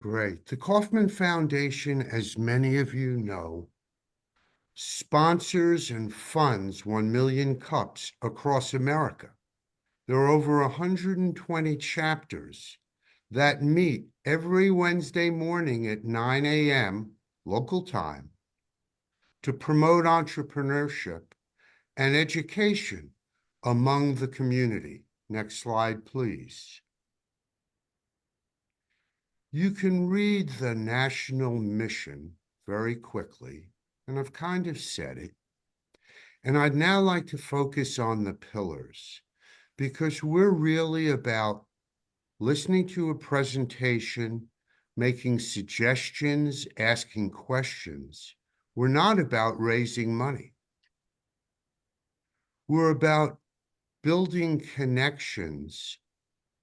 Great. The Kauffman Foundation, as many of you know, sponsors and funds 1 Million Cups across America. There are over 120 chapters that meet every Wednesday morning at 9 a.m. local time to promote entrepreneurship and education among the community. Next slide, please. You can read the national mission very quickly, and I've kind of said it. And I'd now like to focus on the pillars, because we're really about listening to a presentation, making suggestions, asking questions. We're not about raising money. We're about building connections,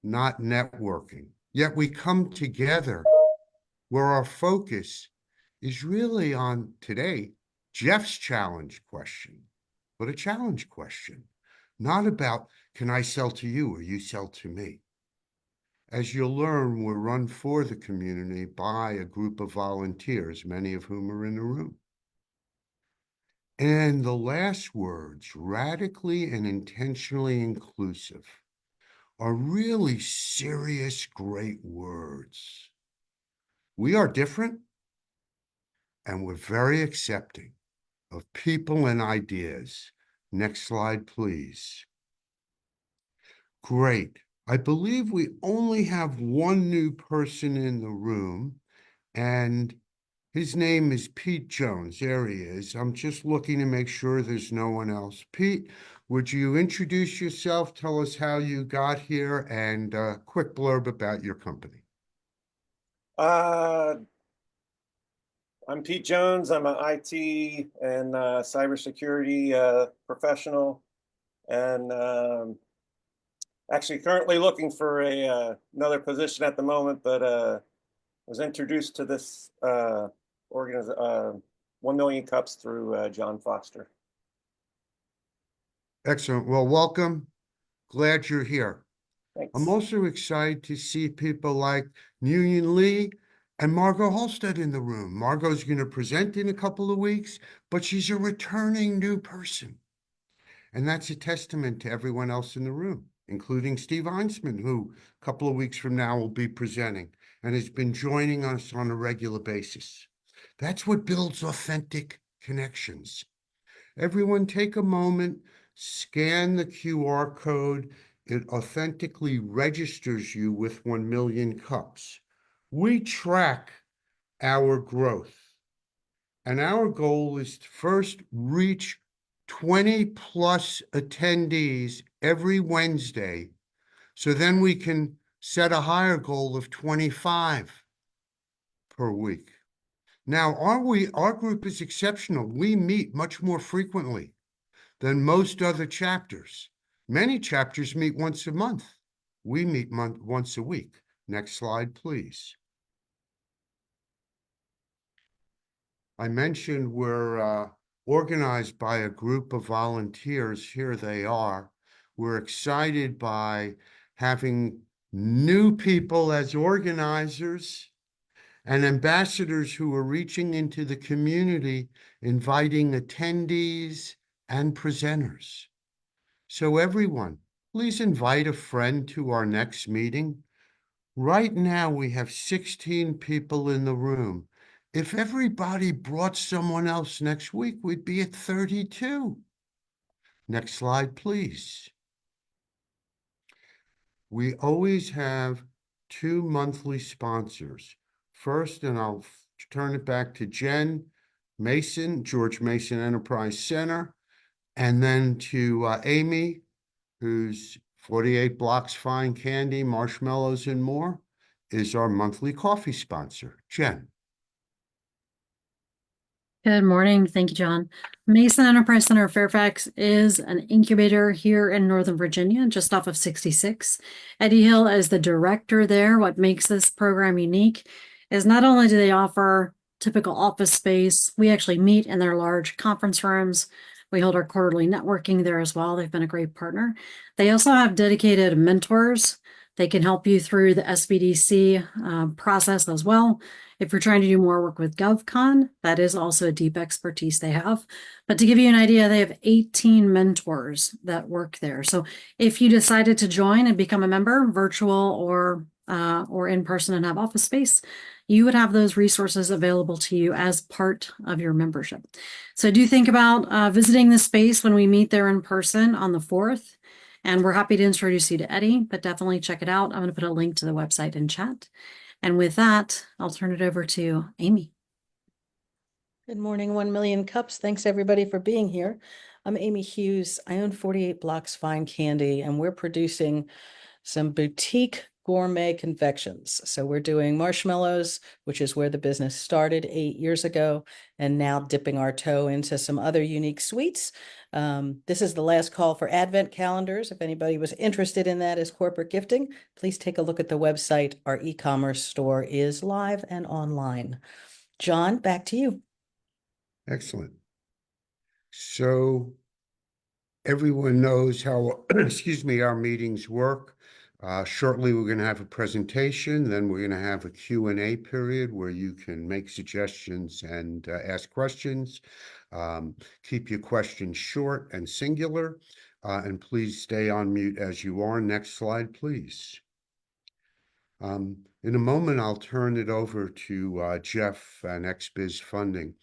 not networking. Yet we come together where our focus is really on today, Geoff's challenge question, but a challenge question, not about can I sell to you or you sell to me. As you'll learn, we're run for the community by a group of volunteers, many of whom are in the room. And the last words, radically and intentionally inclusive, are really serious, great words. We are different, and we're very accepting of people and ideas. Next slide, please. Great. I believe we only have one new person in the room, and his name is Pete Jones. There he is. I'm just looking to make sure there's no one else. Pete, would you introduce yourself, tell us how you got here, and a quick blurb about your company? I'm Pete Jones. I'm an IT and cybersecurity professional, and actually currently looking for another position at the moment, but was introduced to this 1 Million Cups through John Foster. Excellent. Well, welcome. Glad you're here. Thanks. I'm also excited to see people like Nguyen Lee and Margot Holstead in the room. Margot's going to present in a couple of weeks, but she's a returning new person. And that's a testament to everyone else in the room, including Steve Einsman, who a couple of weeks from now will be presenting and has been joining us on a regular basis. That's what builds authentic connections. Everyone take a moment, scan the QR code. It authentically registers you with 1 Million Cups. We track our growth, and our goal is to first reach 20 plus attendees every Wednesday, so then we can set a higher goal of 25 per week. Now, our group is exceptional. We meet much more frequently than most other chapters. Many chapters meet once a month. We meet once a week. Next slide, please. I mentioned we're organized by a group of volunteers. Here they are. We're excited by having new people as organizers and ambassadors who are reaching into the community, inviting attendees and presenters. So everyone, please invite a friend to our next meeting. Right now, we have 16 people in the room. If everybody brought someone else next week, we'd be at 32. Next slide, please. We always have 2 monthly sponsors. First, and I'll turn it back to Jen Mason, George Mason Enterprise Center, and then to Amy, who's 48 Blocks Fine Candy, Marshmallows, and More, is our monthly coffee sponsor. Jen. Good morning. Thank you, John. Mason Enterprise Center Fairfax is an incubator here in Northern Virginia, just off of 66. Eddie Hill is the director there. What makes this program unique is not only do they offer typical office space, we actually meet in their large conference rooms. We hold our quarterly networking there as well. They've been a great partner. They also have dedicated mentors They can help you through the SBDC process as well. If you're trying to do more work with GovCon, that is also a deep expertise they have. But to give you an idea, they have 18 mentors that work there. So if you decided to join and become a member, virtual or in person, and have office space, you would have those resources available to you as part of your membership. So do think about visiting the space when we meet there in person on the 4th. And we're happy to introduce you to Eddie, but definitely check it out. I'm going to put a link to the website in chat. And with that, I'll turn it over to Amy. Good morning, 1 Million Cups. Thanks everybody for being here. I'm Amy Hughes. I own 48 Blocks Fine Candy, and we're producing some boutique gourmet confections. So we're doing marshmallows, which is where the business started 8 years ago, and now dipping our toe into some other unique sweets. This is the last call for advent calendars. If anybody was interested in that as corporate gifting, please take a look at the website. Our e-commerce store is live and online. John, back to you. Excellent. So everyone knows how, excuse me, our meetings work. Shortly, we're going to have a presentation, then we're going to have a Q&A period where you can make suggestions and ask questions. Keep your questions short and singular, and please stay on mute as you are. Next slide, please. In a moment, I'll turn it over to Geoff and XBiz Funding.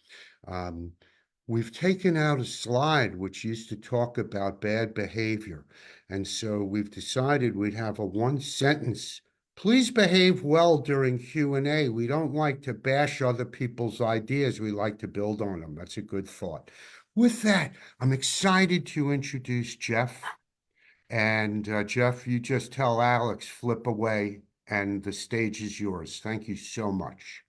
We've taken out a slide which used to talk about bad behavior. And so we've decided we'd have a one sentence, please behave well during Q&A. We don't like to bash other people's ideas. We like to build on them. That's a good thought. With that, I'm excited to introduce Geoff. And Geoff, you just tell Alex, flip away, and the stage is yours. Thank you so much.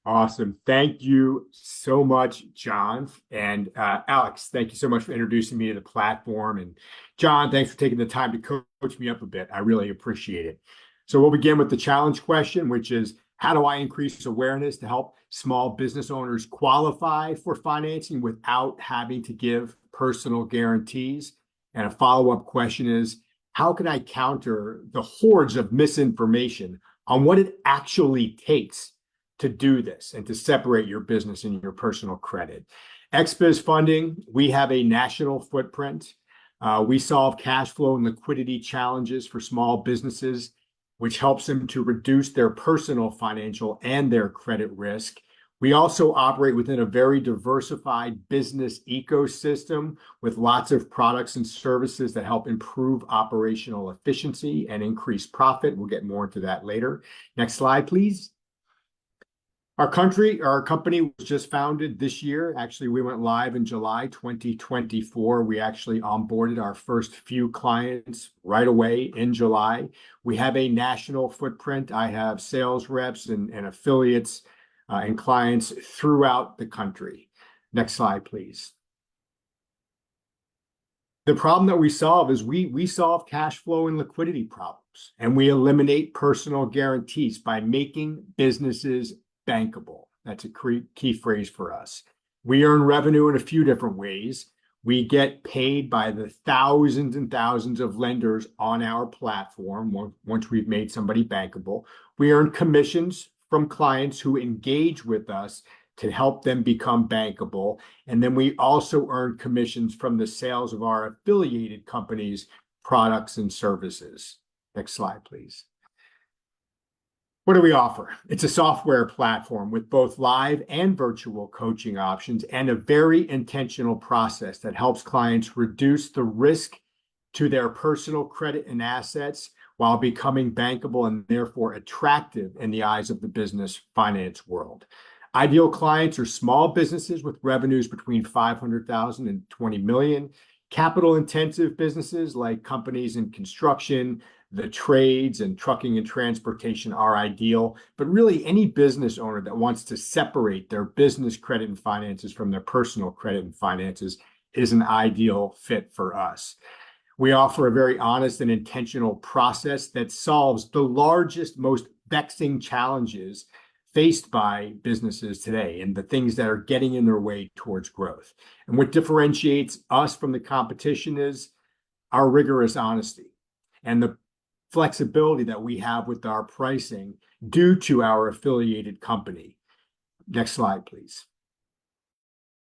Awesome. Thank you so much, John. And Alex, thank you so much for introducing me to the platform. And John, thanks for taking the time to coach me up a bit. I really appreciate it. So we'll begin with the challenge question, which is, how do I increase awareness to help small business owners qualify for financing without having to give personal guarantees? And a follow-up question is, how can I counter the hordes of misinformation on what it actually takes to do this and to separate your business and your personal credit? XBiz Funding, we have a national footprint. We solve cash flow and liquidity challenges for small businesses, which helps them to reduce their personal financial and their credit risk. We also operate within a very diversified business ecosystem with lots of products and services that help improve operational efficiency and increase profit. We'll get more into that later. Next slide, please. Our company was just founded this year. Actually, we went live in July 2024. We actually onboarded our first few clients right away in July. We have a national footprint. I have sales reps and affiliates and clients throughout the country. Next slide, please. The problem that we solve is we solve cash flow and liquidity problems, and we eliminate personal guarantees by making businesses bankable. That's a key phrase for us. We earn revenue in a few different ways. We get paid by the thousands and thousands of lenders on our platform once we've made somebody bankable. We earn commissions from clients who engage with us to help them become bankable. And then we also earn commissions from the sales of our affiliated companies' products and services. Next slide, please. What do we offer? It's a software platform with both live and virtual coaching options and a very intentional process that helps clients reduce the risk to their personal credit and assets while becoming bankable and therefore attractive in the eyes of the business finance world. Ideal clients are small businesses with revenues between $500,000 and $20 million, capital-intensive businesses like companies in construction, the trades, and trucking and transportation are ideal, but really any business owner that wants to separate their business credit and finances from their personal credit and finances is an ideal fit for us. We offer a very honest and intentional process that solves the largest, most vexing challenges faced by businesses today and the things that are getting in their way towards growth. And what differentiates us from the competition is our rigorous honesty and the flexibility that we have with our pricing due to our affiliated company. Next slide, please.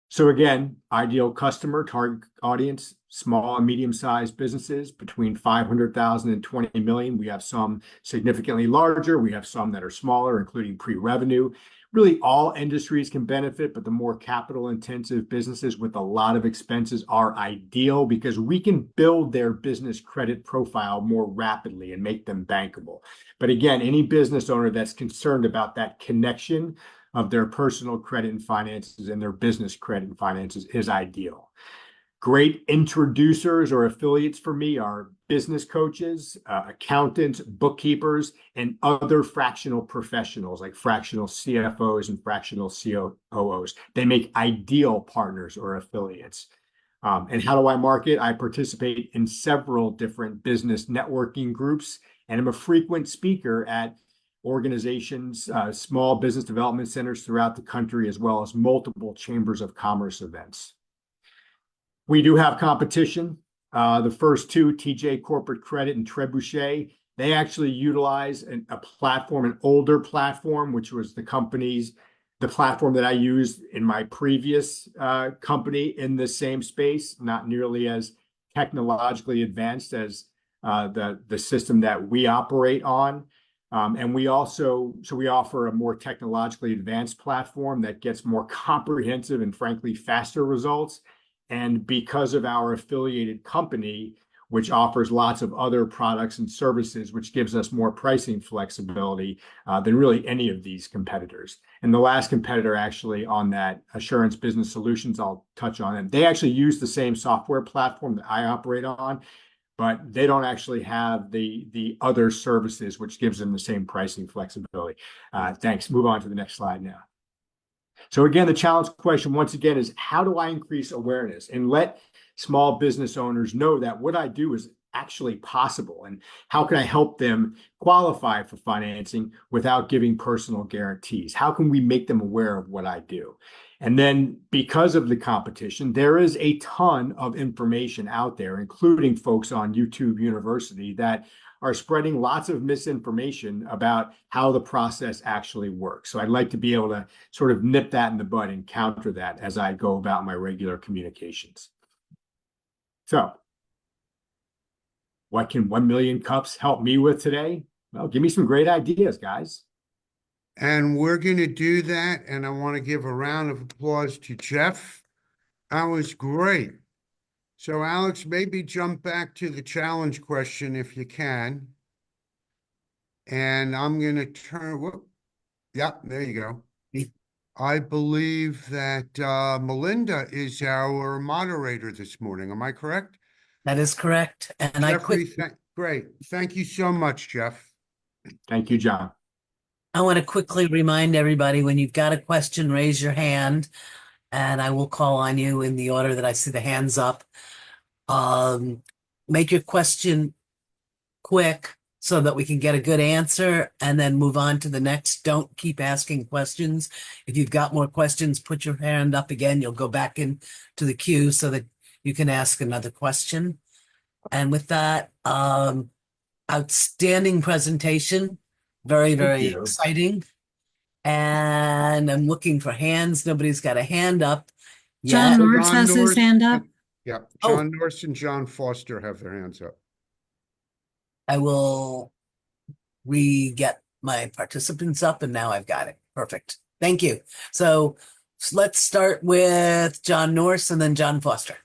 So again, ideal customer target audience, small and medium-sized businesses between 500,000 and 20 million. We have some significantly larger. We have some that are smaller, including pre-revenue. Really, all industries can benefit, but the more capital-intensive businesses with a lot of expenses are ideal because we can build their business credit profile more rapidly and make them bankable. But again, any business owner that's concerned about that connection of their personal credit and finances and their business credit and finances is ideal. Great introducers or affiliates for me are business coaches, accountants, bookkeepers, and other fractional professionals like fractional CFOs and fractional COOs. They make ideal partners or affiliates. And how do I market? I participate in several different business networking groups, and I'm a frequent speaker at organizations, small business development centers throughout the country, as well as multiple chambers of commerce events. We do have competition. The first two, TJ Corporate Credit and Trebuchet, they actually utilize a platform, an older platform, which was the platform that I used in my previous company in the same space, not nearly as technologically advanced as the system that we operate on. And we offer a more technologically advanced platform that gets more comprehensive and frankly faster results. And because of our affiliated company, which offers lots of other products and services, which gives us more pricing flexibility than really any of these competitors. And the last competitor actually on that, Assurance Business Solutions, I'll touch on it. They actually use the same software platform that I operate on, but they don't actually have the other services, which gives them the same pricing flexibility. Thanks. Move on to the next slide now. So again, the challenge question once again is, how do I increase awareness and let small business owners know that what I do is actually possible, and how can I help them qualify for financing without giving personal guarantees? How can we make them aware of what I do? And then because of the competition, there is a ton of information out there, including folks on YouTube University that are spreading lots of misinformation about how the process actually works. So I'd like to be able to sort of nip that in the bud and counter that as I go about my regular communications. So what can 1 Million Cups help me with today? Well, give me some great ideas, guys. And we're going to do that. And I want to give a round of applause to Geoff. That was great. So Alex, maybe jump back to the challenge question if you can. And I'm going to turn, yeah, there you go. I believe that Melinda is our moderator this morning. Am I correct? That is correct. And Jeffrey, great. Thank you so much, Geoff. Thank you, John. I want to quickly remind everybody, when you've got a question, raise your hand and I will call on you in the order that I see the hands up. Make your question quick so that we can get a good answer and then move on to the next. Don't keep asking questions. If you've got more questions, put your hand up again. You'll go back into the queue so that you can ask another question. And with that, outstanding presentation. Very, very exciting. And I'm looking for hands. Nobody's got a hand up yet. John Norris has his hand up. Yeah, John Norris and John Foster have their hands up. I will re-get my participants up, and now I've got it. Perfect. Thank you. So let's start with John Norris and then John Foster.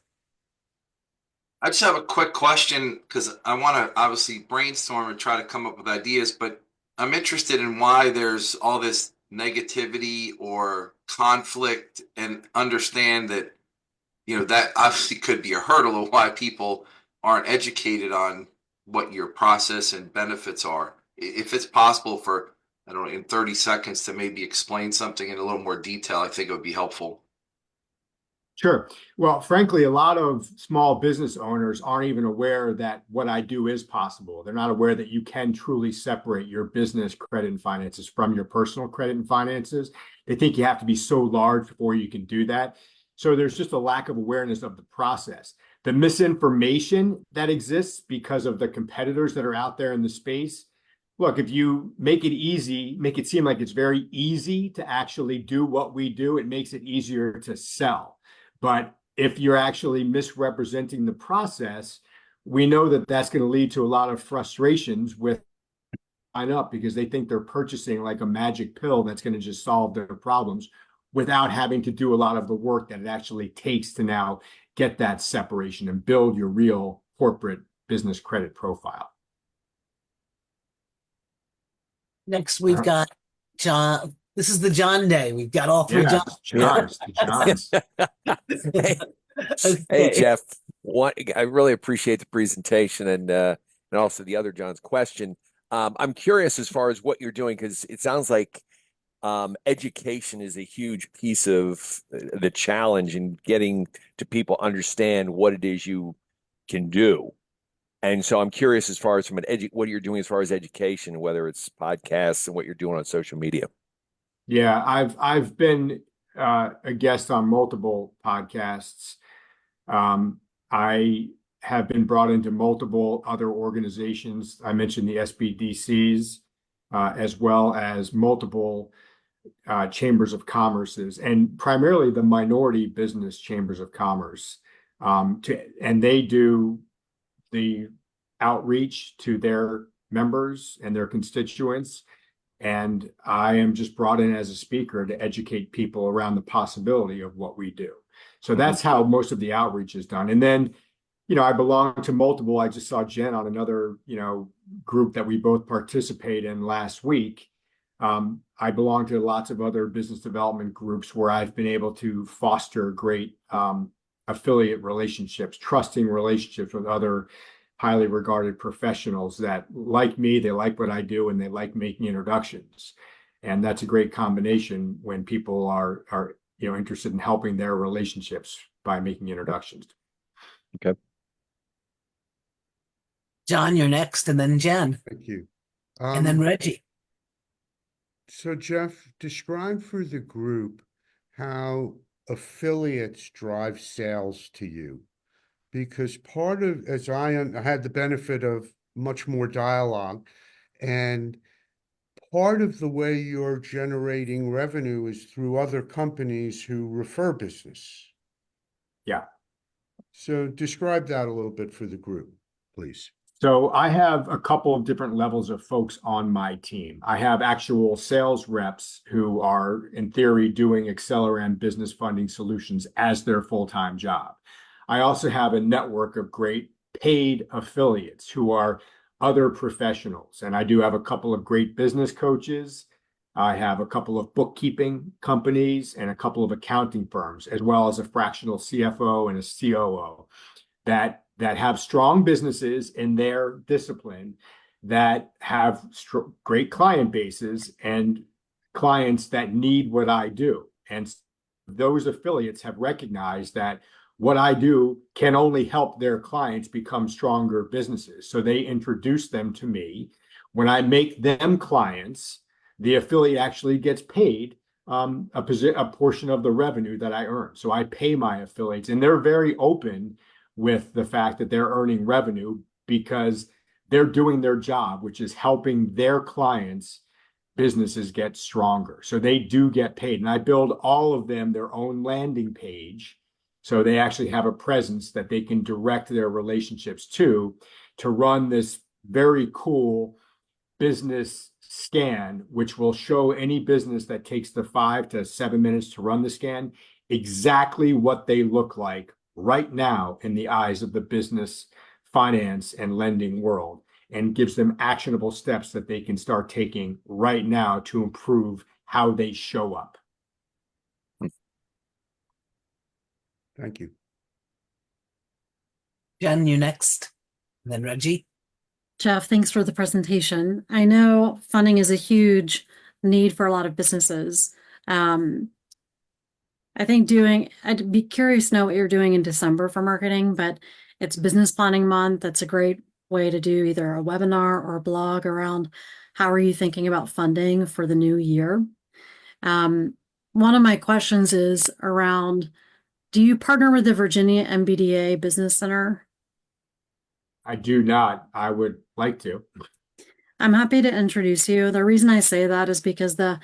I just have a quick question because I want to obviously brainstorm and try to come up with ideas, but I'm interested in why there's all this negativity or conflict, and understand that, you know, that obviously could be a hurdle of why people aren't educated on what your process and benefits are. If it's possible for, I don't know, in 30 seconds to maybe explain something in a little more detail, I think it would be helpful. Sure. Well, frankly, a lot of small business owners aren't even aware that what I do is possible. They're not aware that you can truly separate your business credit and finances from your personal credit and finances. They think you have to be so large before you can do that. So there's just a lack of awareness of the process. the misinformation that exists because of the competitors that are out there in the space. Look, if you make it easy, make it seem like it's very easy to actually do what we do, it makes it easier to sell. But if you're actually misrepresenting the process, we know that that's going to lead to a lot of frustrations with sign up because they think they're purchasing like a magic pill that's going to just solve their problems without having to do a lot of the work that it actually takes to now get that separation and build your real corporate business credit profile. Next, we've got John. This is the John Day. We've got all three Yeah, Johns. Johns. Hey, Okay. Geoff, I really appreciate the presentation and also the other John's question. I'm curious as far as what you're doing because it sounds like education is a huge piece of the challenge in getting to people understand what it is you can do. And so I'm curious as far as from what you're doing as far as education, whether it's podcasts and what you're doing on social media. Yeah, I've been a guest on multiple podcasts. I have been brought into multiple other organizations. I mentioned the SBDCs, as well as multiple chambers of commerces, and primarily the minority business chambers of commerce. And they do the outreach to their members and their constituents. And I am just brought in as a speaker to educate people around the possibility of what we do. So that's how most of the outreach is done. And then, I belong to multiple. I just saw Jen on another, group that we both participate in last week. I belong to lots of other business development groups where I've been able to foster great affiliate relationships, trusting relationships with other highly regarded professionals that like me, they like what I do, and they like making introductions. And that's a great combination when people are interested in helping their relationships by making introductions. Okay. John, you're next, and then Jen, Thank you. and then Reggie. So Geoff, describe for the group how affiliates drive sales to you. Because part of, as I had the benefit of much more dialogue, and part of the way you're generating revenue is through other companies who refer business. Yeah. So describe that a little bit for the group, please. So I have a couple of different levels of folks on my team. I have actual sales reps who are, in theory, doing Xceleran business funding solutions as their full-time job. I also have a network of great paid affiliates who are other professionals. And I do have a couple of great business coaches. I have a couple of bookkeeping companies and a couple of accounting firms, as well as a fractional CFO and a COO that have strong businesses in their discipline, that have great client bases and clients that need what I do. And those affiliates have recognized that what I do can only help their clients become stronger businesses. So they introduce them to me. When I make them clients, the affiliate actually gets paid a portion of the revenue that I earn. So I pay my affiliates, and they're very open with the fact that they're earning revenue because they're doing their job, which is helping their clients' businesses get stronger. So they do get paid. And I build all of them their own landing page. So they actually have a presence that they can direct their relationships to run this very cool business scan, which will show any business that takes the 5 to 7 minutes to run the scan exactly what they look like right now in the eyes of the business, finance, and lending world, and gives them actionable steps that they can start taking right now to improve how they show up. Thank you. Jen, you next, and then Reggie. Geoff, thanks for the presentation. I know funding is a huge need for a lot of businesses. I think I'd be curious to know what you're doing in December for marketing, but it's business planning month. That's a great way to do either a webinar or a blog around how are you thinking about funding for the new year. One of my questions is around, Do you partner with the Virginia MBDA Business Center? I do not. I would like to. I'm happy to introduce you. The reason I say that is because the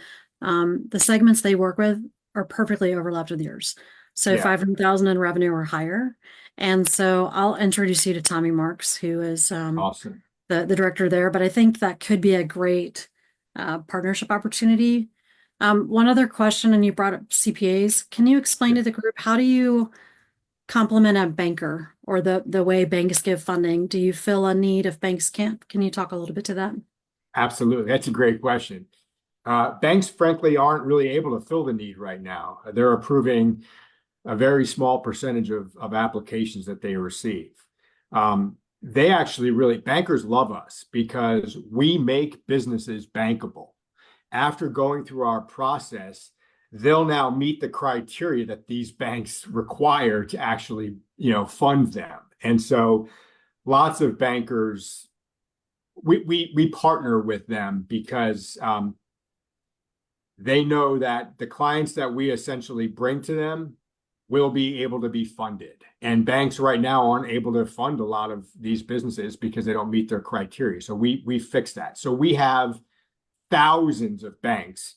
segments they work with are perfectly overlapped with yours. So Yeah. 500,000 in revenue or higher. And so I'll introduce you to Tommy Marks, who is Awesome. the director there. But I think that could be a great partnership opportunity. One other question, and you brought up CPAs. Can you explain to the group, how do you complement a banker, or the way banks give funding? Do you fill a need if banks can't? Can you talk a little bit to that? Absolutely. That's a great question. Banks, frankly, aren't really able to fill the need right now. They're approving a very small percentage of applications that they receive. They actually bankers love us because we make businesses bankable. After going through our process, they'll now meet the criteria that these banks require to actually, fund them. And so lots of bankers, we partner with them because they know that the clients that we essentially bring to them will be able to be funded. And banks right now aren't able to fund a lot of these businesses because they don't meet their criteria. So we fix that. So we have thousands of banks,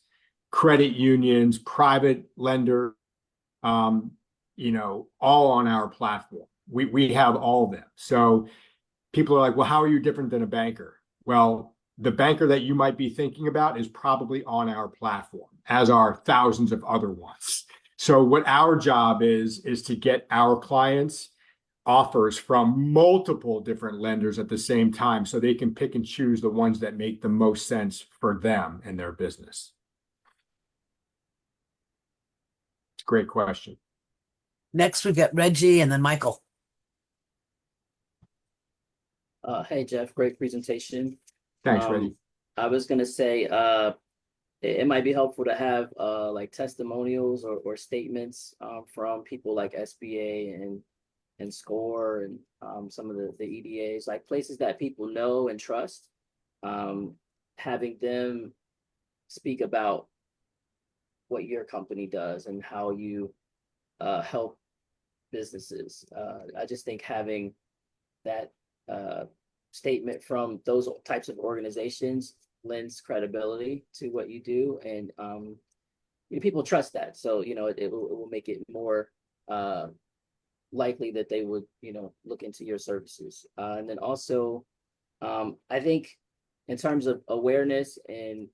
credit unions, private lenders, all on our platform. We have all of them. So people are like, well, how are you different than a banker? Well, the banker that you might be thinking about is probably on our platform, as are thousands of other ones. So what our job is to get our clients offers from multiple different lenders at the same time, so they can pick and choose the ones that make the most sense for them and their business. It's a great question. Next, we've got Reggie and then Michael. Hey, Geoff, great presentation. Thanks, Reggie. I was going to say it might be helpful to have like testimonials or statements from people like SBA and SCORE and some of the EDAs, like places that people know and trust, having them speak about what your company does and how you help businesses. I just think having that statement from those types of organizations lends credibility to what you do, and people trust that. So it will make it more likely that they would look into your services. And then also, I think in terms of awareness and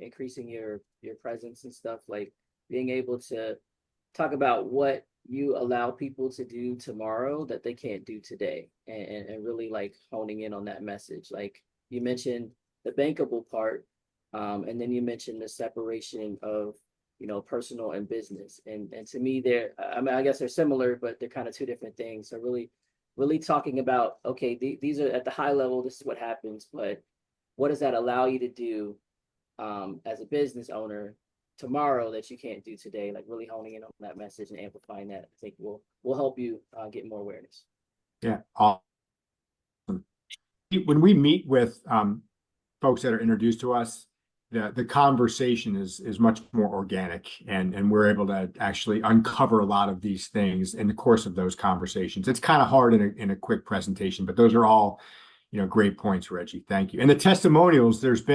increasing your presence and stuff, like being able to talk about what you allow people to do tomorrow that they can't do today, and really like honing in on that message. Like you mentioned the bankable part, and then you mentioned the separation of personal and business, and to me I guess they're similar, but they're kind of two different things. So really talking about, okay, these are at the high level, this is what happens, but what does that allow you to do as a business owner tomorrow that you can't do today? Like really honing in on that message and amplifying that, I think will help you get more awareness. Yeah, awesome. When we meet with folks that are introduced to us, the conversation is much more organic, and we're able to actually uncover a lot of these things in the course of those conversations. It's kind of hard in a quick presentation, but those are all great points, Reggie. Thank you. And the testimonials, there have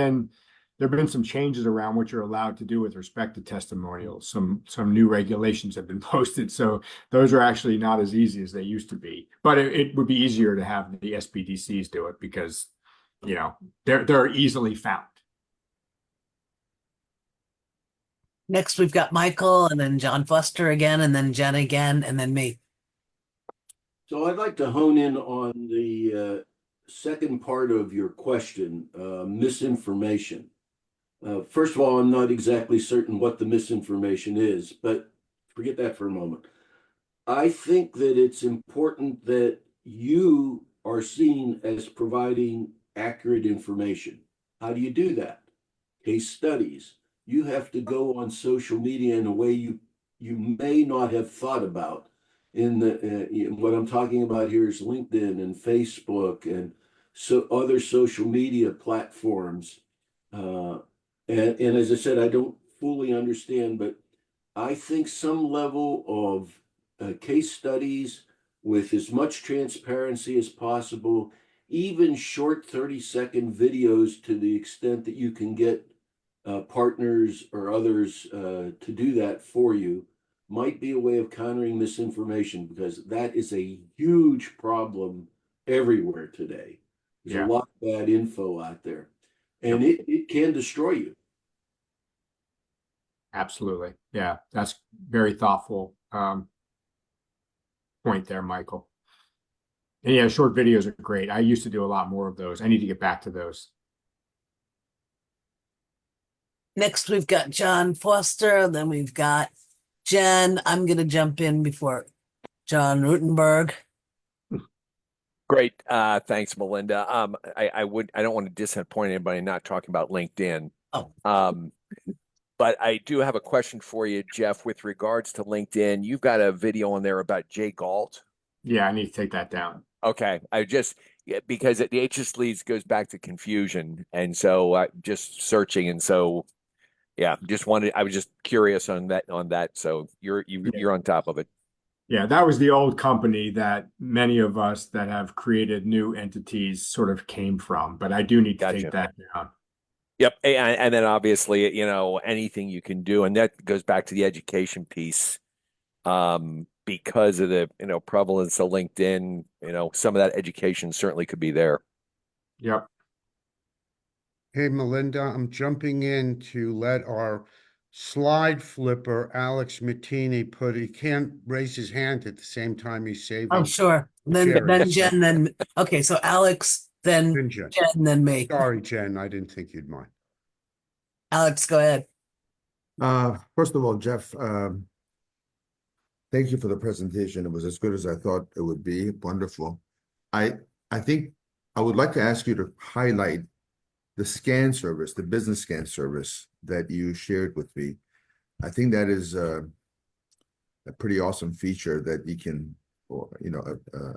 been some changes around what you're allowed to do with respect to testimonials. Some new regulations have been posted, so those are actually not as easy as they used to be. But it would be easier to have the SBDCs do it because they're easily found. Next, we've got Michael, and then John Foster again, and then Jen again, and then me. So I'd like to hone in on the second part of your question, misinformation. First of all, I'm not exactly certain what the misinformation is, but forget that for a moment. I think that it's important that you are seen as providing accurate information. How do you do that? Case studies. You have to go on social media in a way you may not have thought about. What I'm talking about here is LinkedIn and Facebook and so other social media platforms. And as I said, I don't fully understand, but I think some level of case studies with as much transparency as possible, even short 30-second videos to the extent that you can get partners or others to do that for you might be a way of countering misinformation, because that is a huge problem everywhere today. There's Yeah. a lot of bad info out there, and it can destroy you. Absolutely. Yeah, that's very thoughtful point there, Michael. And yeah, short videos are great. I used to do a lot more of those. I need to get back to those. Next, we've got John Foster. Then we've got Jen. I'm going to jump in before John Rutenberg. Great. Thanks, Melinda. I don't want to disappoint anybody not talking about LinkedIn. Oh. But I do have a question for you, Geoff, with regards to LinkedIn. You've got a video on there about Jay Galt. Yeah, I need to take that down. Okay. Because the HS leads goes back to confusion. And so I'm just searching. And so, yeah, I was just curious on that. So you're on top of it. Yeah, that was the old company that many of us that have created new entities sort of came from, but I do need to take that down. Yep. And then obviously, anything you can do. And that goes back to the education piece. Because of the, prevalence of LinkedIn, some of that education certainly could be there. Yep. Hey, Melinda, I'm jumping in to let our slide flipper, Alex Mattini, he can't raise his hand at the same time he's saving. Oh, sure. Then Jen, then, okay, so Alex, then Jen, then me. Sorry, Jen, I didn't think you'd mind. Alex, go ahead. First of all, Geoff, thank you for the presentation. It was as good as I thought it would be. Wonderful. I think I would like to ask you to highlight the scan service, the business scan service that you shared with me. I think that is a pretty awesome feature that you can,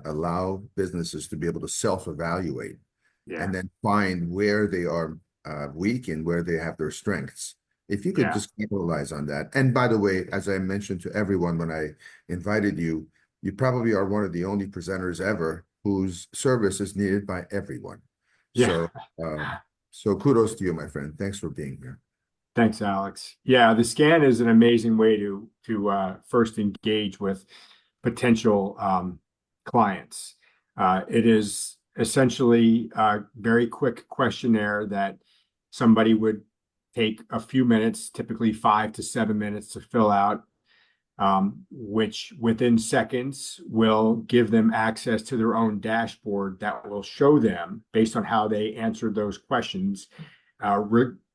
allow businesses to be able to self-evaluate and then find where they are weak and where they have their strengths. If you could just capitalize on that. And by the way, as I mentioned to everyone when I invited you, you probably are one of the only presenters ever whose service is needed by everyone. Yeah. So kudos to you, my friend. Thanks for being here. Thanks, Alex. Yeah, the scan is an amazing way to first engage with potential clients. It is essentially a very quick questionnaire that somebody would take a few minutes, typically 5 to 7 minutes to fill out, which within seconds will give them access to their own dashboard that will show them, based on how they answered those questions,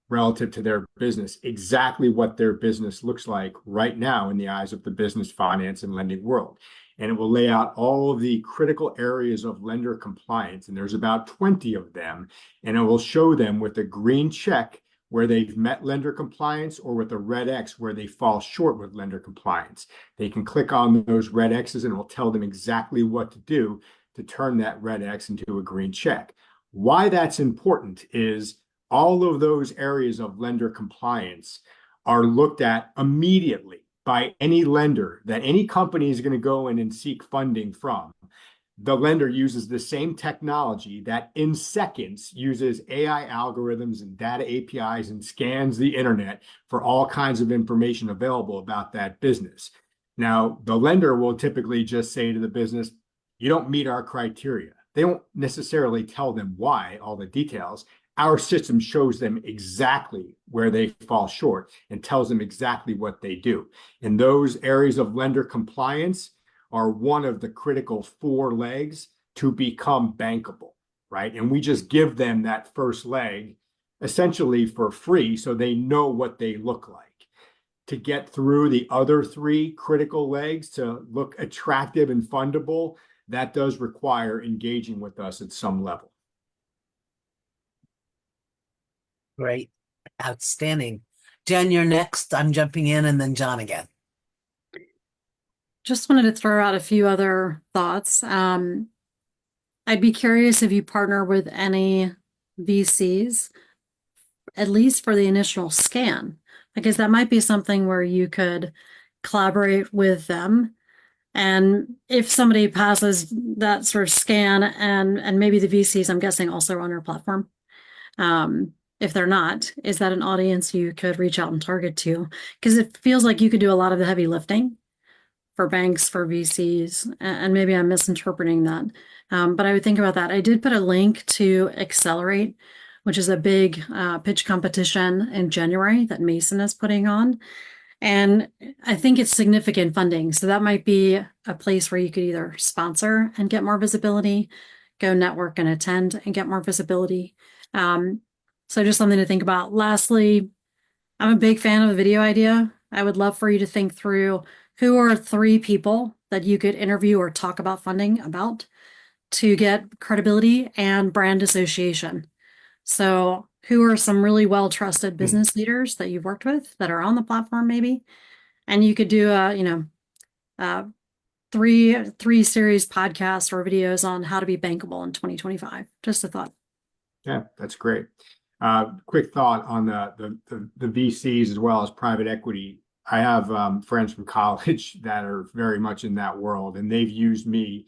relative to their business, exactly what their business looks like right now in the eyes of the business, finance, and lending world. And it will lay out all of the critical areas of lender compliance, and there's about 20 of them, and it will show them with a green check where they've met lender compliance, or with a red X where they fall short with lender compliance. They can click on those red X's and it will tell them exactly what to do to turn that red X into a green check. Why that's important is all of those areas of lender compliance are looked at immediately by any lender that any company is going to go in and seek funding from. The lender uses the same technology that in seconds uses AI algorithms and data APIs and scans the internet for all kinds of information available about that business. Now, the lender will typically just say to the business, you don't meet our criteria. They won't necessarily tell them why, all the details. Our system shows them exactly where they fall short and tells them exactly what they do. And those areas of lender compliance are one of the critical 4 legs to become bankable, right? And we just give them that first leg essentially for free so they know what they look like. To get through the other 3 critical legs to look attractive and fundable, that does require engaging with us at some level. Great. Outstanding. Jen, you're next. I'm jumping in, and then John again. Just wanted to throw out a few other thoughts. I'd be curious if you partner with any VCs, at least for the initial scan, because that might be something where you could collaborate with them And if somebody passes that sort of scan and maybe the VCs, I'm guessing also on your platform. If they're not, is that an audience you could reach out and target to? Because it feels like you could do a lot of the heavy lifting for banks, for VCs, and maybe I'm misinterpreting that. But I would think about that. I did put a link to Xceleran, which is a big pitch competition in January that Mason is putting on. And I think it's significant funding. So that might be a place where you could either sponsor and get more visibility, go network and attend and get more visibility. So just something to think about. Lastly, I'm a big fan of the video idea. I would love for you to think through who are 3 people that you could interview or talk about funding about to get credibility and brand association. So who are some really well-trusted business leaders that you've worked with that are on the platform maybe? And you could do a, three series podcasts or videos on how to be bankable in 2025. Just a thought. Yeah, that's great. Quick thought on the VCs as well as private equity. I have friends from college that are very much in that world, and they've used me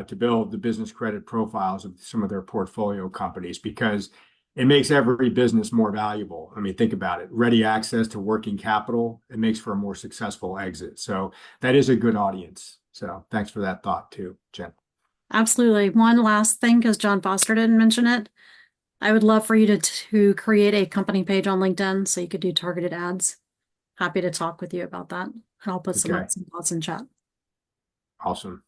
to build the business credit profiles of some of their portfolio companies because it makes every business more valuable. I mean, think about it. Ready access to working capital, it makes for a more successful exit. So that is a good audience. So thanks for that thought too, Jen. Absolutely. One last thing, because John Foster didn't mention it. I would love for you to create a company page on LinkedIn so you could do targeted ads. Happy to talk with you about that. And I'll put some thoughts in chat. Awesome.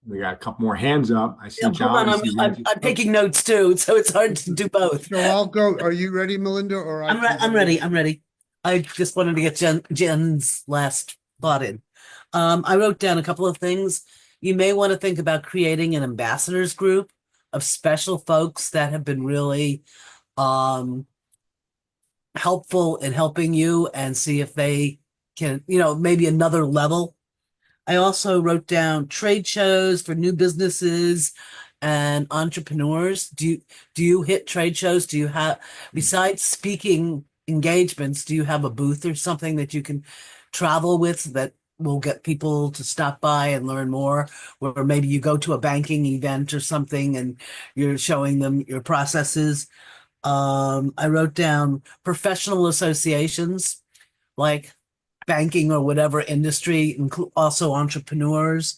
We got a couple more hands up. I see Hold John. on, I'm taking notes too, so it's hard to do both. So I'll go. Are you ready, Melinda? Or I'm ready. I'm ready. I just wanted to get Jen's last thought in. I wrote down a couple of things. You may want to think about creating an ambassadors group of special folks that have been really helpful in helping you and see if they can, maybe another level. I also wrote down trade shows for new businesses and entrepreneurs. Do you hit trade shows? Do you have, besides speaking engagements, do you have a booth or something that you can travel with that will get people to stop by and learn more? Or maybe you go to a banking event or something and you're showing them your processes. I wrote down professional associations like banking or whatever industry, also entrepreneurs.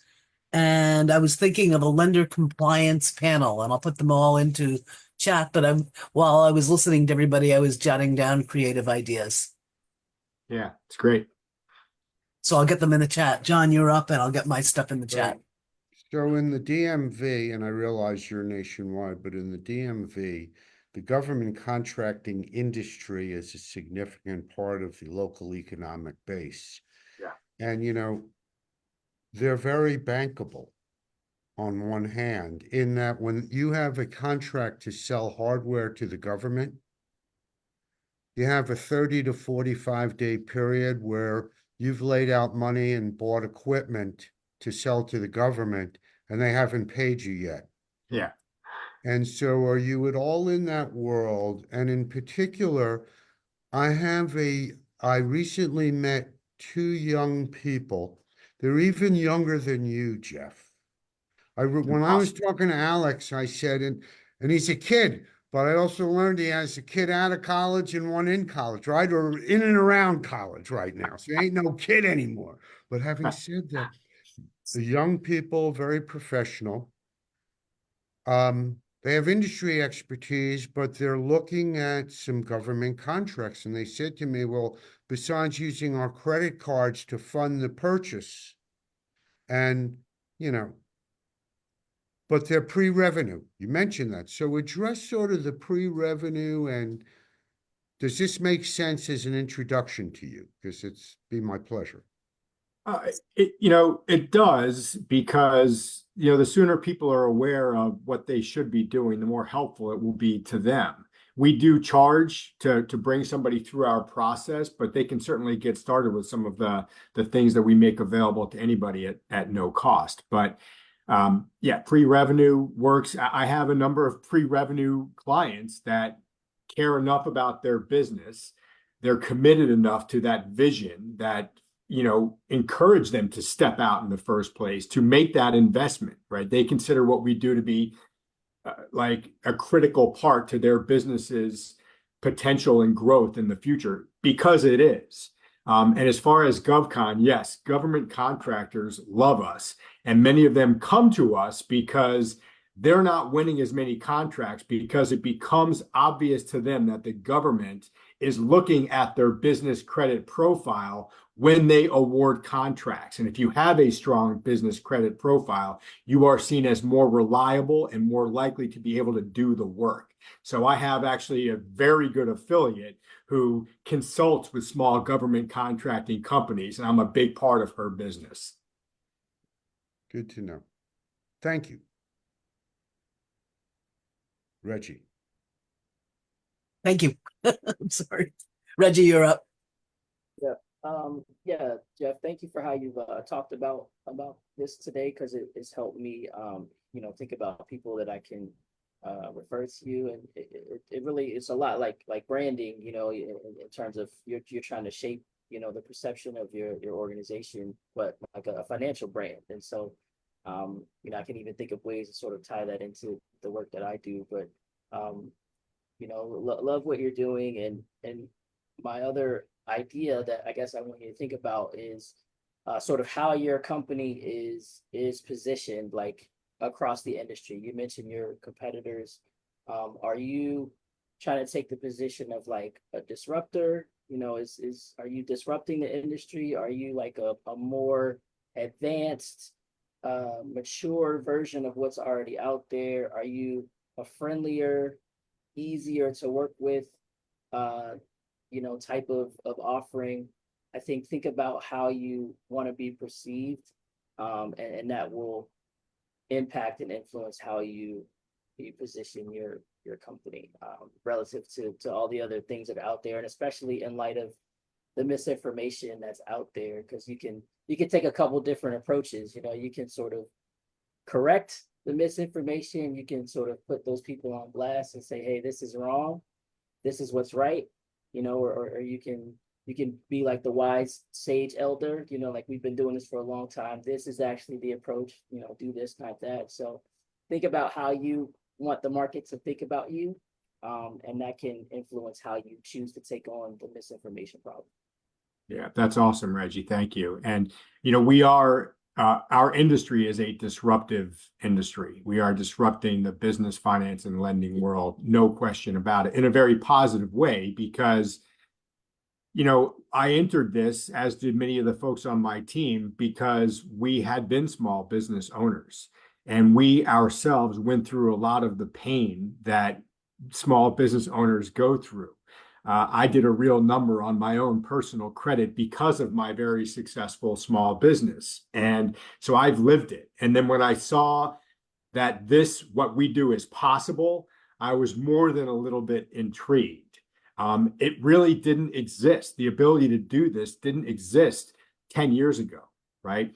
And I was thinking of a lender compliance panel, and I'll put them all into chat. But while I was listening to everybody, I was jotting down creative ideas. Yeah, it's great. So I'll get them in the chat. John, you're up, and I'll get my stuff in the chat. So in the DMV, and I realize you're nationwide, but in the DMV, the government contracting industry is a significant part of the local economic base. Yeah. And, they're very bankable on one hand, in that when you have a contract to sell hardware to the government, you have a 30 to 45-day period where you've laid out money and bought equipment to sell to the government, and they haven't paid you yet. Yeah. And so are you at all in that world? And in particular, I recently met 2 young people. They're even younger than you, Geoff. When I was talking to Alex, I said, and he's a kid, but I also learned he has a kid out of college and one in college, right? Or in and around college right now. So he ain't no kid anymore. But having said that, the young people, very professional. They have industry expertise, but they're looking at some government contracts. And they said to me, well, besides using our credit cards to fund the purchase, and, but they're pre-revenue. You mentioned that. So address sort of the pre-revenue, and does this make sense as an introduction to you? Because it's been my pleasure. It does, because, the sooner people are aware of what they should be doing, the more helpful it will be to them. We do charge to bring somebody through our process, but they can certainly get started with some of the things that we make available to anybody at no cost. But pre-revenue works. I have a number of pre-revenue clients that care enough about their business. They're committed enough to that vision that encourage them to step out in the first place, to make that investment, right? They consider what we do to be like a critical part to their business's potential and growth in the future, because it is. And as far as GovCon, yes, government contractors love us, and many of them come to us because they're not winning as many contracts, because it becomes obvious to them that the government is looking at their business credit profile when they award contracts. And if you have a strong business credit profile, you are seen as more reliable and more likely to be able to do the work. So I have actually a very good affiliate who consults with small government contracting companies, and I'm a big part of her business. Good to know. Thank you. Reggie. Thank you. I'm sorry. Reggie, you're up. Yeah, Geoff, thank you for how you've talked about this today, because it's helped me, think about people that I can refer to you, and it really it's a lot like branding, in terms of you're trying to shape, the perception of your organization, but like a financial brand. And so, I can even think of ways to sort of tie that into the work that I do, but love what you're doing, and my other idea that I guess I want you to think about is sort of how your company is positioned, like across the industry. You mentioned your competitors. Are you trying to take the position of like a disruptor? Are you disrupting the industry? Are you like a more advanced, mature version of what's already out there? Are you a friendlier, easier to work with type of offering? I think about how you want to be perceived, and that will impact and influence how you position your company relative to all the other things that are out there, and especially in light of the misinformation that's out there, because you can take a couple different approaches. You can sort of correct the misinformation, you can sort of put those people on blast and say, hey, this is wrong, this is what's right, or you can be like the wise sage elder, like we've been doing this for a long time, this is actually the approach, do this, not that. So think about how you want the market to think about you, and that can influence how you choose to take on the misinformation problem. Yeah, that's awesome, Reggie. Thank you. And, we are, our industry is a disruptive industry. We are disrupting the business, finance, and lending world, no question about it, in a very positive way, because, I entered this, as did many of the folks on my team, because we had been small business owners, and we ourselves went through a lot of the pain that small business owners go through. I did a real number on my own personal credit because of my very successful small business. And so I've lived it. And then when I saw that what we do is possible, I was more than a little bit intrigued. It really didn't exist. The ability to do this didn't exist 10 years ago, right?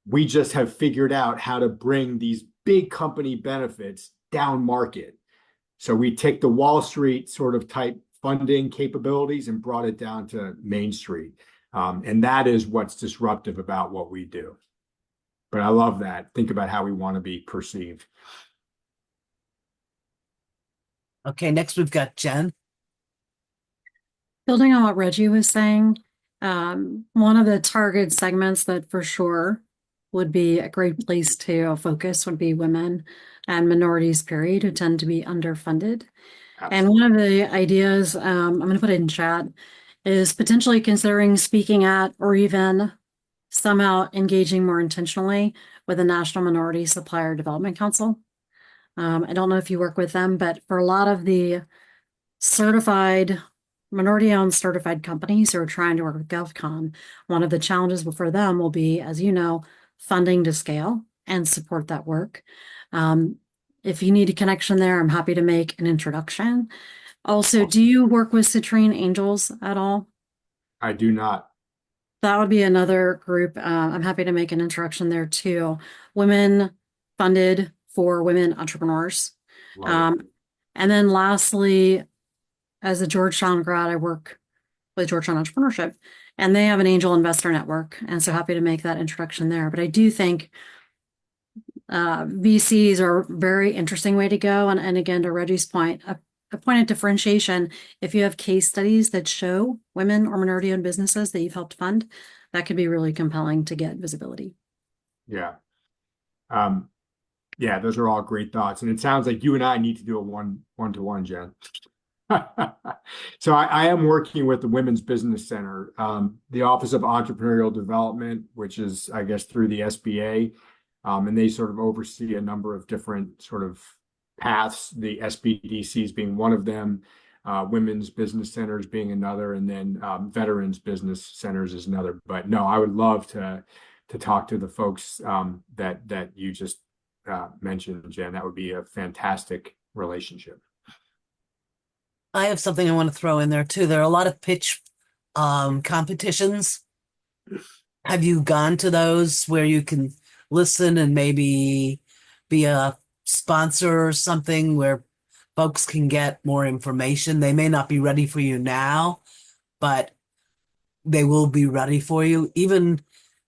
We just have figured out how to bring these big company benefits down market. So we take the Wall Street sort of type funding capabilities and brought it down to Main Street. And that is what's disruptive about what we do. But I love that. Think about how we want to be perceived. Okay, next we've got Jen. Building on what Reggie was saying, one of the target segments that for sure would be a great place to focus would be women and minorities, period, who tend to be underfunded. Absolutely. And one of the ideas, I'm going to put it in chat, is potentially considering speaking at or even somehow engaging more intentionally with the National Minority Supplier Development Council. I don't know if you work with them, but for a lot of the minority-owned certified companies who are trying to work with GovCon, one of the challenges for them will be, as you know, funding to scale and support that work. If you need a connection there, I'm happy to make an introduction. Also, do you work with Citrine Angels at all? I do not. That would be another group. I'm happy to make an introduction there too. Women funded for women entrepreneurs. Love it. And then lastly, as a Georgetown grad, I work with Georgetown Entrepreneurship, and they have an angel investor network. And so happy to make that introduction there. But I do think VCs are a very interesting way to go. And again, to Reggie's point, a point of differentiation, if you have case studies that show women or minority-owned businesses that you've helped fund, that could be really compelling to get visibility. Yeah. Yeah, those are all great thoughts. And it sounds like you and I need to do a one-to-one, Jen. So I am working with the Women's Business Center, the Office of Entrepreneurial Development, which is, I guess, through the SBA. And they sort of oversee a number of different sort of paths, the SBDCs being one of them, Women's Business Centers being another, and then Veterans Business Centers is another. But no, I would love to talk to the folks that you just mentioned, Jen. That would be a fantastic relationship. I have something I want to throw in there too. There are a lot of pitch competitions. Have you gone to those where you can listen and maybe be a sponsor or something where folks can get more information? They may not be ready for you now, but they will be ready for you. Even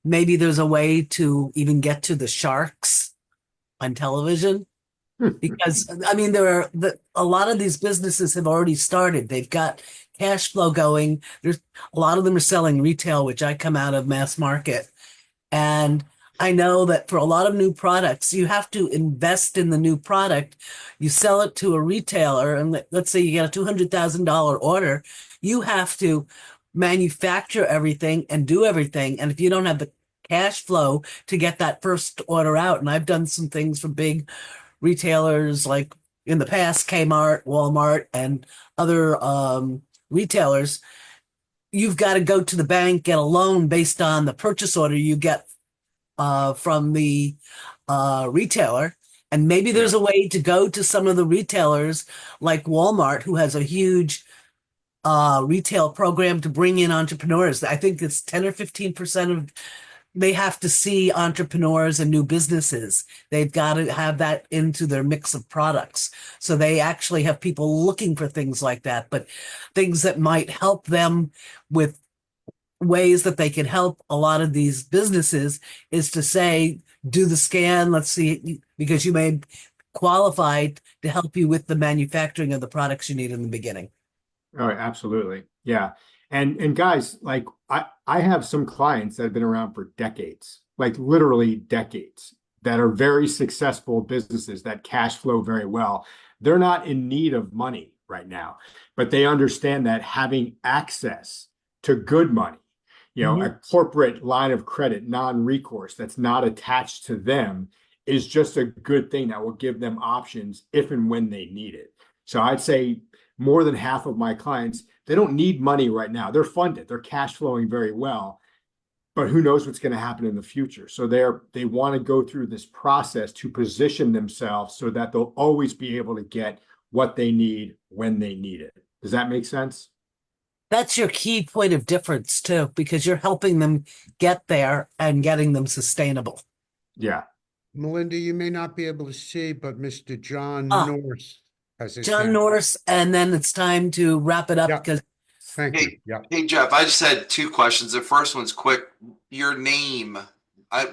maybe there's a way to even get to the sharks on television. Because I mean, a lot of these businesses have already started. They've got cash flow going. There's a lot of them are selling retail, which I come out of mass market. And I know that for a lot of new products, you have to invest in the new product. You sell it to a retailer, and let's say you get a $200,000 order. You have to manufacture everything and do everything. And if you don't have the cash flow to get that first order out, and I've done some things for big retailers like in the past, Kmart, Walmart, and other retailers, you've got to go to the bank, get a loan based on the purchase order you get from the retailer. And maybe there's a way to go to some of the retailers like Walmart, who has a huge retail program to bring in entrepreneurs. I think it's 10 or 15% of they have to see entrepreneurs and new businesses. They've got to have that into their mix of products. So they actually have people looking for things like that, but things that might help them with ways that they can help a lot of these businesses is to say, do the scan. Let's see, because you may qualify to help you with the manufacturing of the products you need in the beginning. Oh, absolutely. Yeah. And guys, like I have some clients that have been around for decades, like literally decades, that are very successful businesses that cash flow very well. They're not in need of money right now, but they understand that having access to good money, a corporate line of credit, non-recourse that's not attached to them is just a good thing that will give them options if and when they need it. So I'd say more than half of my clients, they don't need money right now. They're funded. They're cash flowing very well, but who knows what's going to happen in the future. So they want to go through this process to position themselves so that they'll always be able to get what they need when they need it. Does that make sense? That's your key point of difference too, because you're helping them get there and getting them sustainable. Yeah. Melinda, you may not be able to see, but Mr. John Norris has his John hand. Norris, and then it's time to wrap it up because Thank you. Yeah. Hey, Geoff, I just had two questions. The first one's quick. Your name,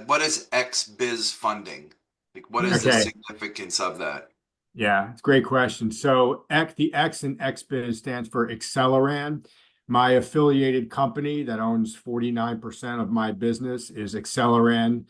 what is XBiz funding? Like, what is the significance of that? Yeah, it's a great question. So the X in XBiz stands for Xceleran. My affiliated company that owns 49% of my business is Xceleran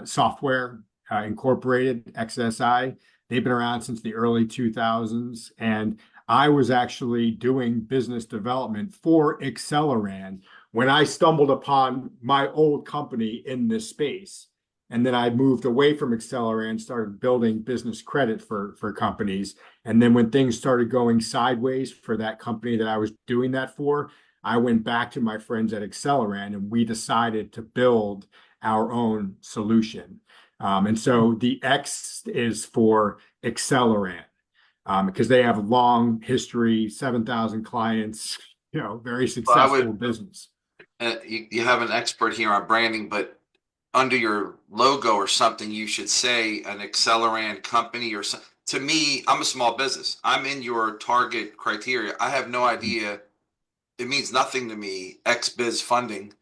Software Incorporated, XSI. They've been around since the early 2000s. And I was actually doing business development for Xceleran when I stumbled upon my old company in this space. And then I moved away from Xceleran, started building business credit for companies. And then when things started going sideways for that company that I was doing that for, I went back to my friends at Xceleran and we decided to build our own solution. And so the X is for Xceleran because they have a long history, 7,000 clients, very successful business. You have an expert here on branding, but under your logo or something, you should say an Xceleran company or something. To me, I'm a small business. I'm in your target criteria. I have no idea it means nothing to me, X biz funding.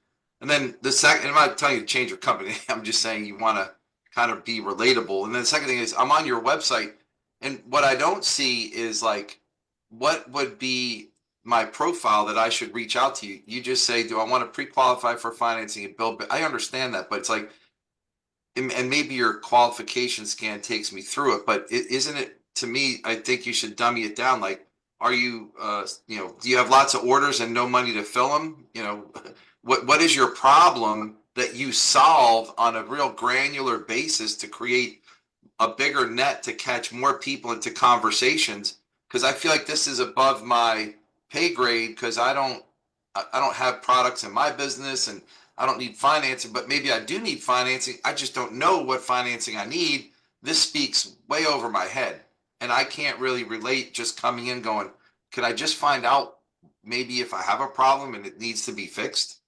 And then the second, I'm not telling you to change your company. I'm just saying you want to kind of be relatable. And then the second thing is I'm on your website, and what I don't see is like, what would be my profile that I should reach out to you? You just say, do I want to pre-qualify for financing and build? I understand that, but it's like, and maybe your qualification scan takes me through it, but isn't it, to me, I think you should dummy it down. Like, are you, do you have lots of orders and no money to fill them? What is your problem that you solve on a real granular basis to create a bigger net to catch more people into conversations? Because I feel like this is above my pay grade, because I don't have products in my business, and I don't need financing, but maybe I do need financing. I just don't know what financing I need. This speaks way over my head, and I can't really relate just coming in going, could I just find out maybe if I have a problem and it needs to be fixed?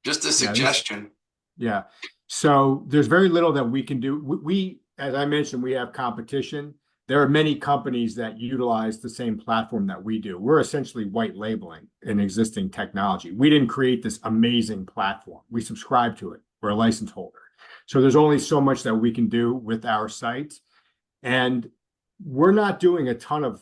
Just a suggestion. Yeah. So there's very little that we can do. We, as I mentioned, we have competition. There are many companies that utilize the same platform that we do. We're essentially white labeling an existing technology. We didn't create this amazing platform. We subscribe to it. We're a license holder. So there's only so much that we can do with our site. And we're not doing a ton of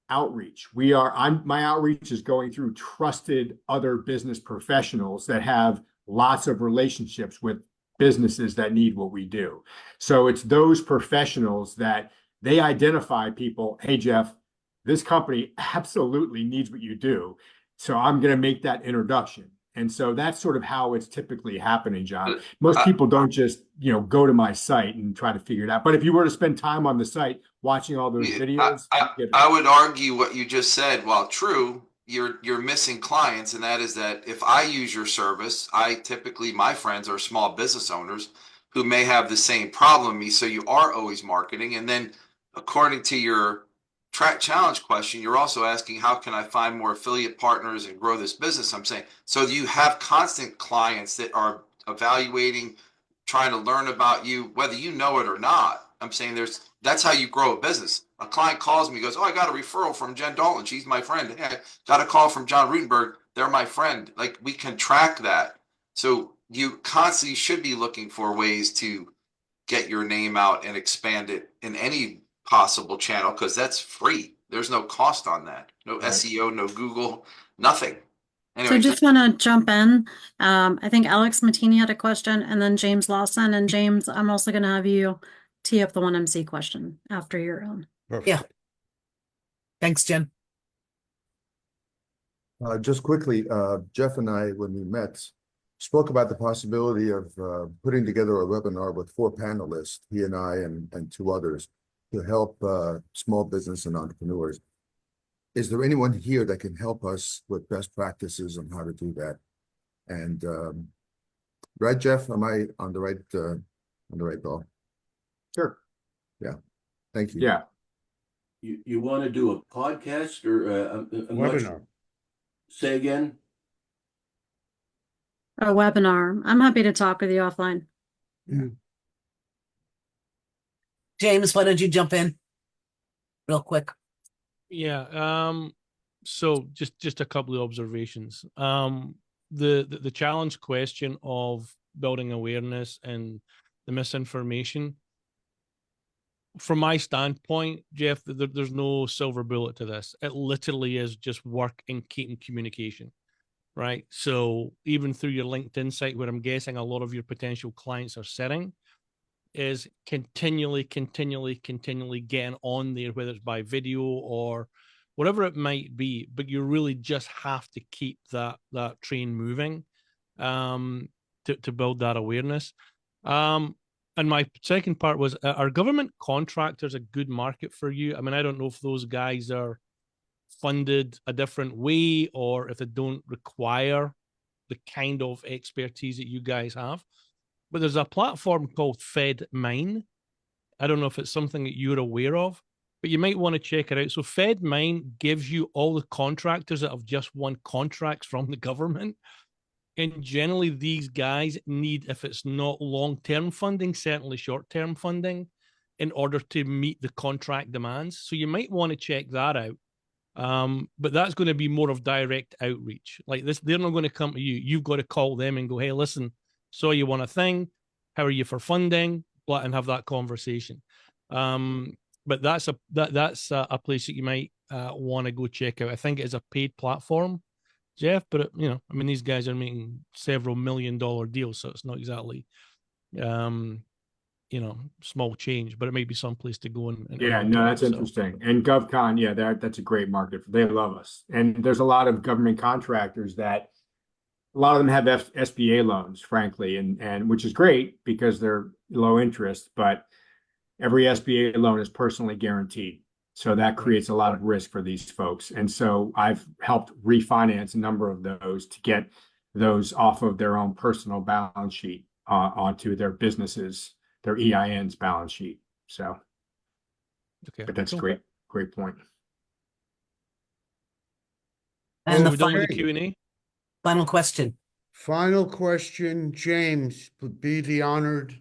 outreach. My outreach is going through trusted other business professionals that have lots of relationships with businesses that need what we do. So it's those professionals that they identify people. Hey, Geoff, this company absolutely needs what you do. So I'm going to make that introduction. And so that's sort of how it's typically happening, John. Most people don't just, go to my site and try to figure it out. But if you were to spend time on the site watching all those videos, I would argue what you just said, while true, you're missing clients, and that is that if I use your service, my friends are small business owners who may have the same problem as me. So you are always marketing. And then according to your track challenge question, you're also asking, how can I find more affiliate partners and grow this business? I'm saying, so you have constant clients that are evaluating, trying to learn about you, whether you know it or not. I'm saying that's how you grow a business. A client calls me, goes, oh, I got a referral from Jen Dalton. She's my friend. Hey, I got a call from John Rutenberg. They're my friend. Like, we can track that. So you constantly should be looking for ways to get your name out and expand it in any possible channel, because that's free. There's no cost on that. No SEO, no Google, nothing. Anyway, So just want to jump in. I think Alex Matini had a question, and then James Lawson. And James, I'm also going to have you tee up the 1MC question after your own. Perfect. Yeah. Thanks, Jen. Just quickly, Geoff and I, when we met, spoke about the possibility of putting together a webinar with 4 panelists, he and I and 2 others, to help small business and entrepreneurs. Is there anyone here that can help us with best practices on how to do that? And right, Geoff, am I on the right ball? Sure. Yeah. Thank you. Yeah. You want to do a podcast or Webinar. Say again? A webinar. I'm happy to talk with you offline. James, why don't you jump in real quick? Yeah. So just a couple of observations. The challenge question of building awareness and the misinformation. From my standpoint, Geoff, there's no silver bullet to this. It literally is just work and keeping communication, right? So even through your LinkedIn site, where I'm guessing a lot of your potential clients are sitting, is continually getting on there, whether it's by video or whatever it might be. But you really just have to keep that train moving to build that awareness. And my second part was, are government contractors a good market for you? I mean, I don't know if those guys are funded a different way, or if they don't require the kind of expertise that you guys have. But there's a platform called FedMine. I don't know if it's something that you're aware of, but you might want to check it out. So FedMine gives you all the contractors that have just won contracts from the government. And generally, these guys need, if it's not long-term funding, certainly short-term funding, in order to meet the contract demands. So you might want to check that out. But that's going to be more of direct outreach. Like this, they're not going to come to you. You've got to call them and go, hey, listen, saw you want a thing. How are you for funding? And have that conversation. But that's a place that you might want to go check out. I think it is a paid platform, Geoff, but I mean, these guys are making several $1 million deals, so it's not exactly small change, but it may be someplace to go and Yeah, run no, to. that's interesting. And GovCon, yeah, that's a great market. They love us. And there's a lot of government contractors that a lot of them have SBA loans, frankly, and which is great because they're low interest, but every SBA loan is personally guaranteed. So that creates a lot of risk for these folks. And so I've helped refinance a number of those to get those off of their own personal balance sheet onto their businesses, their EIN's balance sheet. So, Okay, but that's cool. great point. And the we're done with the Okay. Q&A. final question. Final question, James, be the honored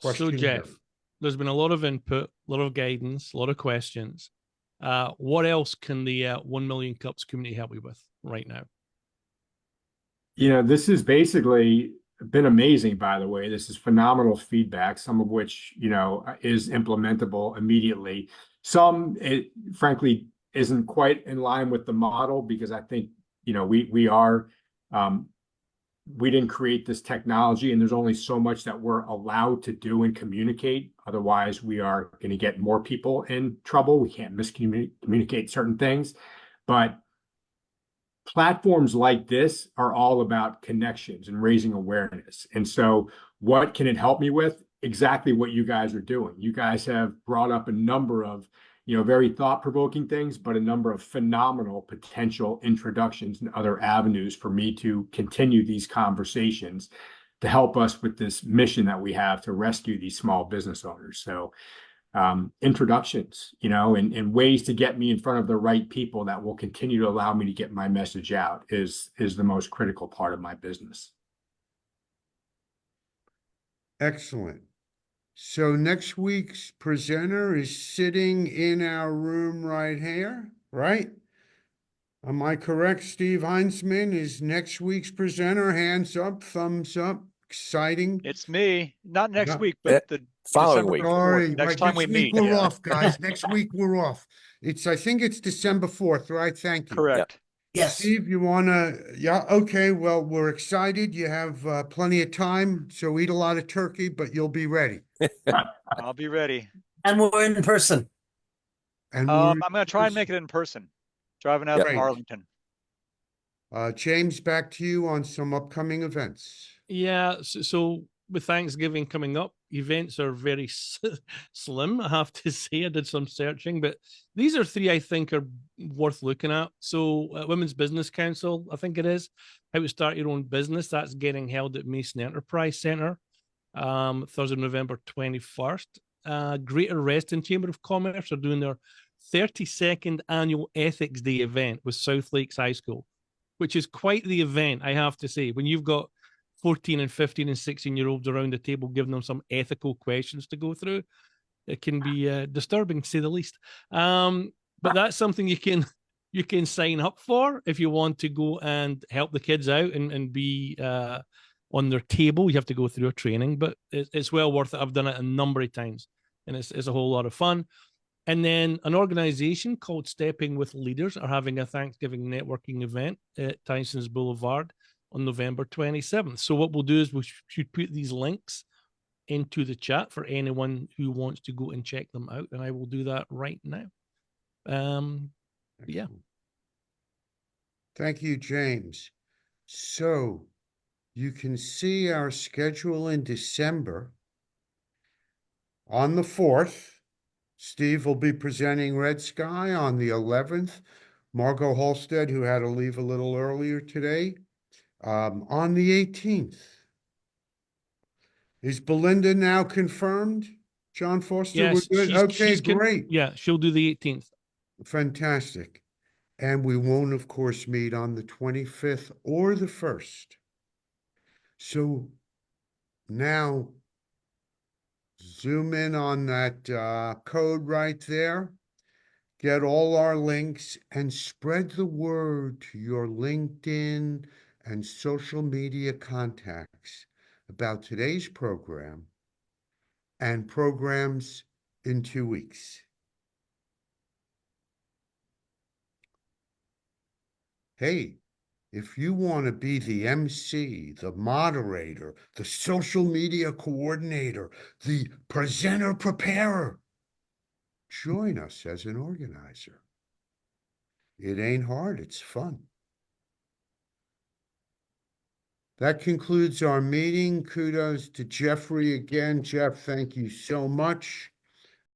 So, questioner. Geoff, there's been a lot of input, a lot of guidance, a lot of questions. What else can the 1 Million Cups community help you with right now? This has basically been amazing, by the way. This is phenomenal feedback, some of which, is implementable immediately. Some, it frankly isn't quite in line with the model because I think, we didn't create this technology and there's only so much that we're allowed to do and communicate. Otherwise, we are going to get more people in trouble. We can't miscommunicate certain things, but platforms like this are all about connections and raising awareness. And so what can it help me with? Exactly what you guys are doing. You guys have brought up a number of, very thought-provoking things, but a number of phenomenal potential introductions and other avenues for me to continue these conversations to help us with this mission that we have to rescue these small business owners. So introductions, and ways to get me in front of the right people that will continue to allow me to get my message out is the most critical part of my business. Excellent. So next week's presenter is sitting in our room right here, right? Am I correct? Steve Heinzman is next week's presenter. Hands up, thumbs up. Exciting. It's me, not next Yeah. week, but the Following December week. the 4th, Sorry, next right, time next we week meet. we're Yeah. off, guys. Next week we're off. I think it's December 4th, right? Thank you. Correct. Yes. Steve, you wanna, yeah, okay, well, we're excited. You have plenty of time, so eat a lot of turkey, but you'll be ready. I'll be ready. And we're in person. And I'm going to try and make it in person, driving out Yep. from Great. Arlington. James, back to you on some upcoming events. Yeah, so with Thanksgiving coming up, events are very slim, I have to say. I did some searching, but these are three I think are worth looking at. So Women's Business Council, I think it is, How to Start Your Own Business. That's getting held at Mason Enterprise Centre, Thursday, November 21st. Greater Reston Chamber of Commerce are doing their 32nd annual Ethics Day event with South Lakes High School, which is quite the event, I have to say. When you've got 14 and 15 and 16-year-olds around the table giving them some ethical questions to go through, it can be disturbing, to say the least. But that's something you can sign up for if you want to go and help the kids out and be on their table. You have to go through a training, but it's well worth it. I've done it a number of times, and it's a whole lot of fun. And then an organization called Stepping with Leaders are having a Thanksgiving networking event at Tyson's Boulevard on November 27th. So what we'll do is we should put these links into the chat for anyone who wants to go and check them out. And I will do that right now. Yeah. Thank you, James. So you can see our schedule in December. On the 4th, Steve will be presenting Red Sky. On the 11th, Margot Halstead, who had to leave a little earlier today. On the 18th. Is Belinda now confirmed? John Foster, we're Yes, good? Okay, great. Yeah, she'll do the 18th. Fantastic. And we won't, of course, meet on the 25th or the 1st. So now zoom in on that code right there. get all our links and spread the word to your LinkedIn and social media contacts about today's program and programs in 2 weeks. Hey, if you want to be the MC, the moderator, the social media coordinator, the presenter preparer, join us as an organizer. It ain't hard, it's fun. That concludes our meeting. Kudos to Jeffrey again. Jeff, thank you so much.